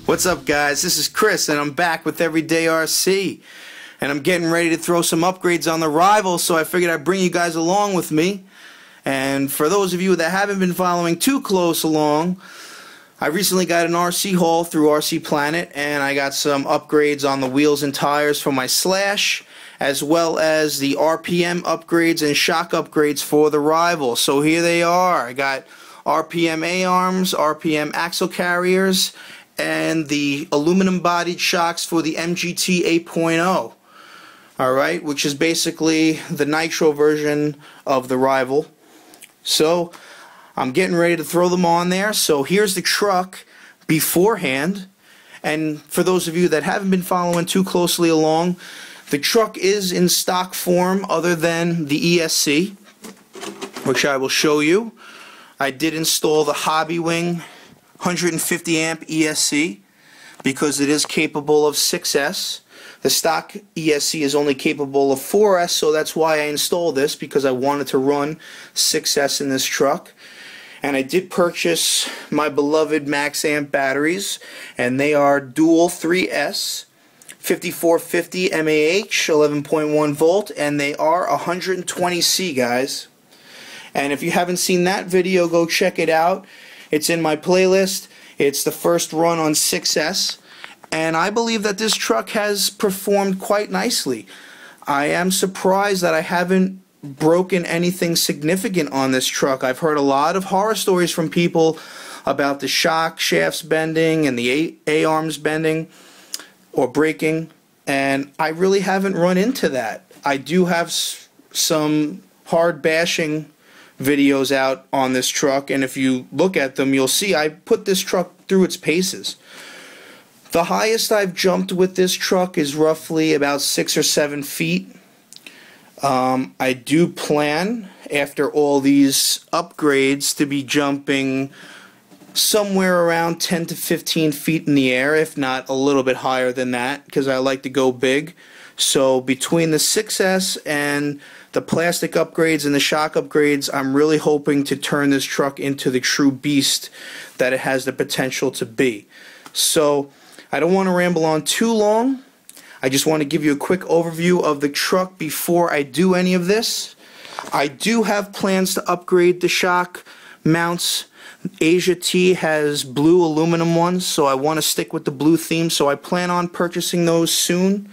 What's up, guys? This is Chris, and I'm back with Everyday RC. And I'm getting ready to throw some upgrades on the Rival, so I figured I'd bring you guys along with me. And for those of you that haven't been following too close along, I recently got an RC haul through RC Planet, and I got some upgrades on the wheels and tires for my Slash, as well as the RPM upgrades and shock upgrades for the Rival. So here they are. I got RPM A-arms, RPM axle carriers, and the aluminum bodied shocks for the MGT 8.0. Alright, which is basically the nitro version of the Rival. So I'm getting ready to throw them on there. So here's the truck beforehand. And for those of you that haven't been following too closely along, the truck is in stock form other than the ESC, which I will show you. I did install the Hobbywing 150 amp ESC because it is capable of 6S. The stock ESC is only capable of 4S, so that's why I installed this, because I wanted to run 6S in this truck. And I did purchase my beloved Max Amp batteries, and they are dual 3S 5450 mAh 11.1 volt, and they are 120C, guys. And if you haven't seen that video, go check it out. It's in my playlist. It's the first run on 6S, and I believe that this truck has performed quite nicely. I am surprised that I haven't broken anything significant on this truck. I've heard a lot of horror stories from people about the shock shafts bending and the A-arms bending or breaking, and I really haven't run into that. I do have some hard bashing videos out on this truck, and if you look at them, you'll see I put this truck through its paces. The highest I've jumped with this truck is roughly about 6 or 7 feet. I do plan, after all these upgrades, to be jumping somewhere around 10 to 15 feet in the air, if not a little bit higher than that, because I like to go big. So between the 6S and the plastic upgrades and the shock upgrades, I'm really hoping to turn this truck into the true beast that it has the potential to be. So I don't want to ramble on too long. I just want to give you a quick overview of the truck before I do any of this. I do have plans to upgrade the shock mounts. Asia T has blue aluminum ones, so I want to stick with the blue theme, so I plan on purchasing those soon.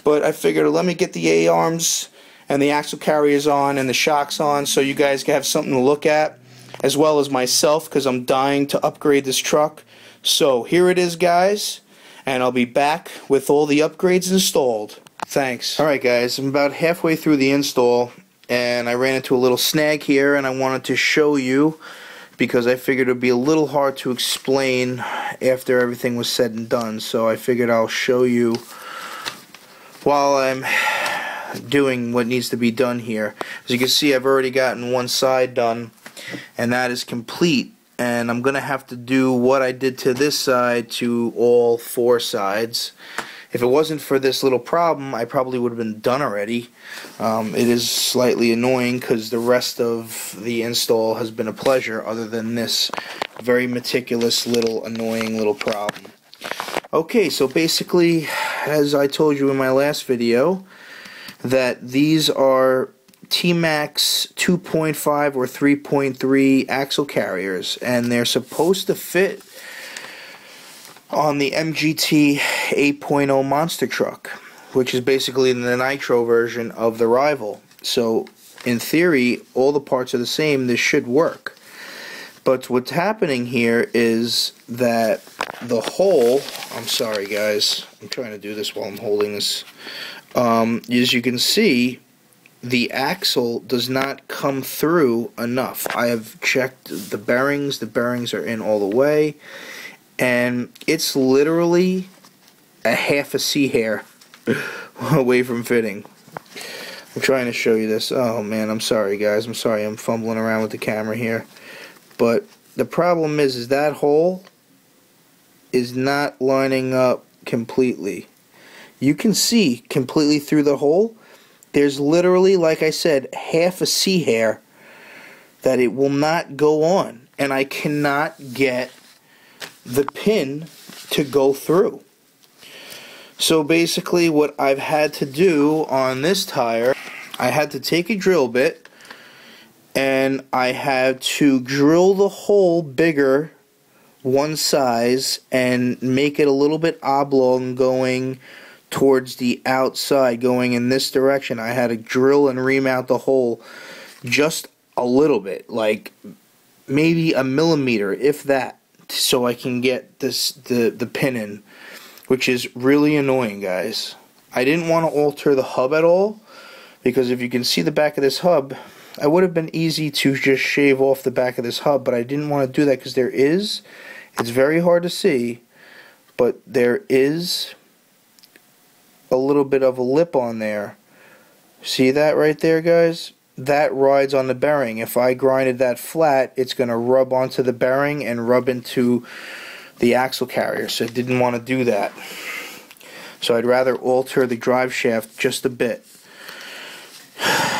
But I figured, let me get the A-arms and the axle carriers on and the shocks on so you guys can have something to look at, as well as myself, because I'm dying to upgrade this truck. So here it is, guys, and I'll be back with all the upgrades installed. Thanks. Alright, guys, I'm about halfway through the install, and I ran into a little snag here, and I wanted to show you because I figured it would be a little hard to explain after everything was said and done. So I figured I'll show you while I'm doing what needs to be done here. As you can see, I've already gotten one side done, and that is complete. And I'm going to have to do what I did to this side to all 4 sides. If it wasn't for this little problem, I probably would have been done already. It is slightly annoying because the rest of the install has been a pleasure, other than this very meticulous little annoying little problem. Okay, so basically, as I told you in my last video, that these are T-Max 2.5 or 3.3 axle carriers, and they're supposed to fit on the MGT 8.0 monster truck, which is basically the nitro version of the Rival. So in theory, all the parts are the same. This should work. But what's happening here is that the hole, I'm sorry guys, I'm trying to do this while I'm holding this, as you can see, the axle does not come through enough. I have checked the bearings are in all the way, and it's literally a half a C hair away from fitting. I'm trying to show you this. Oh man, I'm sorry guys, I'm sorry I'm fumbling around with the camera here. But the problem is that hole is not lining up completely. You can see completely through the hole. There's literally, like I said, half a C hair that it will not go on. And I cannot get the pin to go through. So basically what I've had to do on this tire, I had to take a drill bit and I had to drill the hole bigger one size and make it a little bit oblong going towards the outside, going in this direction. I had to drill and remount the hole just a little bit, like maybe a millimeter, if that, so I can get the pin in, which is really annoying, guys. I didn't want to alter the hub at all, because if you can see the back of this hub, it would have been easy to just shave off the back of this hub, but I didn't want to do that because it's very hard to see, but there is a little bit of a lip on there. See that right there, guys? That rides on the bearing. If I grinded that flat, it's going to rub onto the bearing and rub into the axle carrier, so I didn't want to do that. So I'd rather alter the drive shaft just a bit.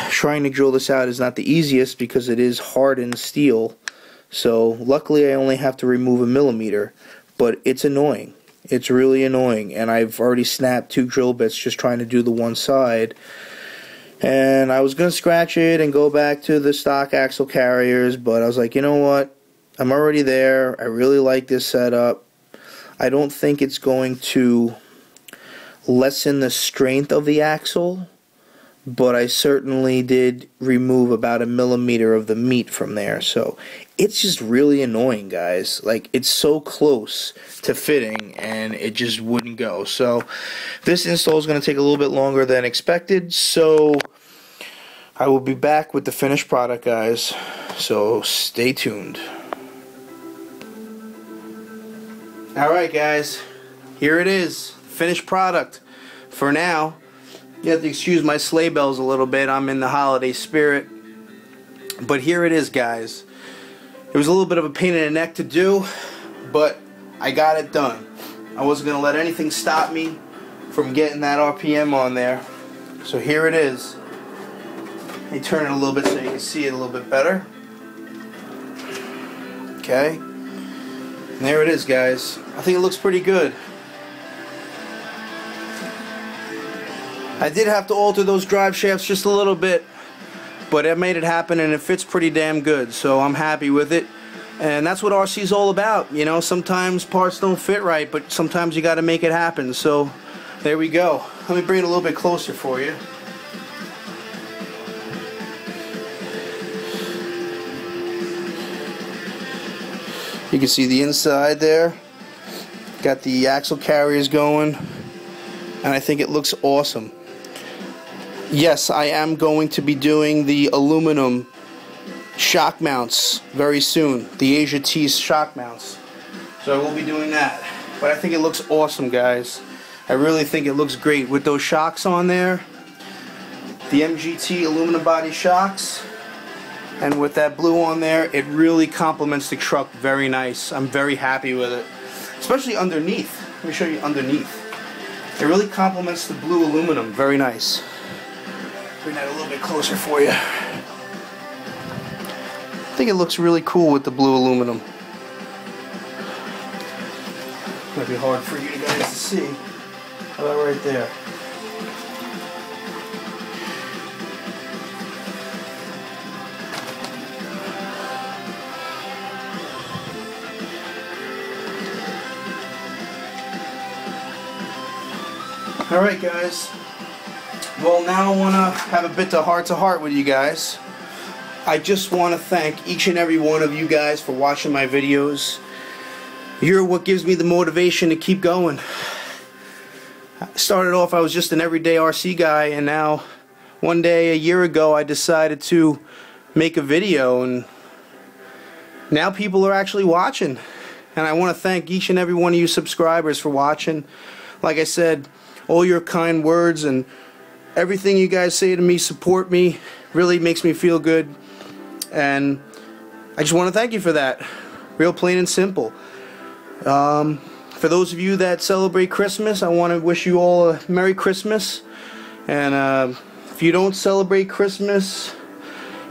Trying to drill this out is not the easiest because it is hardened steel. So luckily I only have to remove a millimeter, but it's annoying. It's really annoying, and I've already snapped 2 drill bits just trying to do the one side. And I was going to scratch it and go back to the stock axle carriers, but I was like, you know what? I'm already there. I really like this setup. I don't think it's going to lessen the strength of the axle, but I certainly did remove about a millimeter of the meat from there. So it's just really annoying, guys. Like, it's so close to fitting and it just wouldn't go. So this install is going to take a little bit longer than expected, so I will be back with the finished product, guys. So stay tuned. Alright, guys, here it is, finished product. For now, you have to excuse my sleigh bells a little bit. I'm in the holiday spirit. But here it is, guys. It was a little bit of a pain in the neck to do, but I got it done. I wasn't going to let anything stop me from getting that RPM on there. So here it is. Let me turn it a little bit so you can see it a little bit better. Okay. And there it is, guys. I think it looks pretty good. I did have to alter those drive shafts just a little bit, but it made it happen and it fits pretty damn good, so I'm happy with it. And that's what RC is all about. You know, sometimes parts don't fit right, but sometimes you got to make it happen. So there we go. Let me bring it a little bit closer for you. You can see the inside there. Got the axle carriers going, and I think it looks awesome. Yes, I am going to be doing the aluminum shock mounts very soon, the Asia T shock mounts. So I will be doing that. But I think it looks awesome, guys. I really think it looks great with those shocks on there, the MGT aluminum body shocks, and with that blue on there, it really complements the truck very nice. I'm very happy with it, especially underneath. Let me show you underneath. It really complements the blue aluminum very nice. Bring that a little bit closer for you. I think it looks really cool with the blue aluminum. Might be hard for you guys to see. How about right there? Alright, guys. Well, now I want to have a bit of heart-to-heart with you guys. I just want to thank each and every one of you guys for watching my videos. You're what gives me the motivation to keep going. I started off, I was just an everyday RC guy, and now one day a year ago I decided to make a video, and now people are actually watching. And I want to thank each and every one of you subscribers for watching. Like I said, all your kind words and everything you guys say to me, support me, really makes me feel good, and I just want to thank you for that. Real plain and simple. For those of you that celebrate Christmas, I want to wish you all a Merry Christmas, and if you don't celebrate Christmas,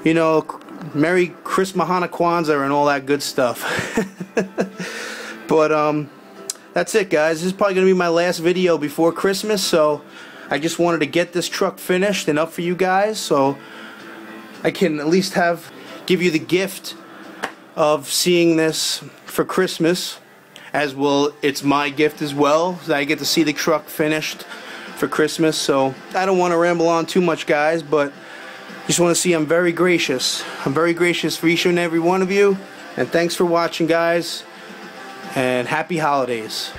you know, Merry Chris Mahana Kwanzaa and all that good stuff. But that's it, guys. This is probably going to be my last video before Christmas, so I just wanted to get this truck finished and up for you guys so I can at least give you the gift of seeing this for Christmas, as well it's my gift as well. I get to see the truck finished for Christmas, so I don't want to ramble on too much, guys, but just want to see I'm very gracious. I'm very gracious for each and every one of you, and thanks for watching, guys, and happy holidays.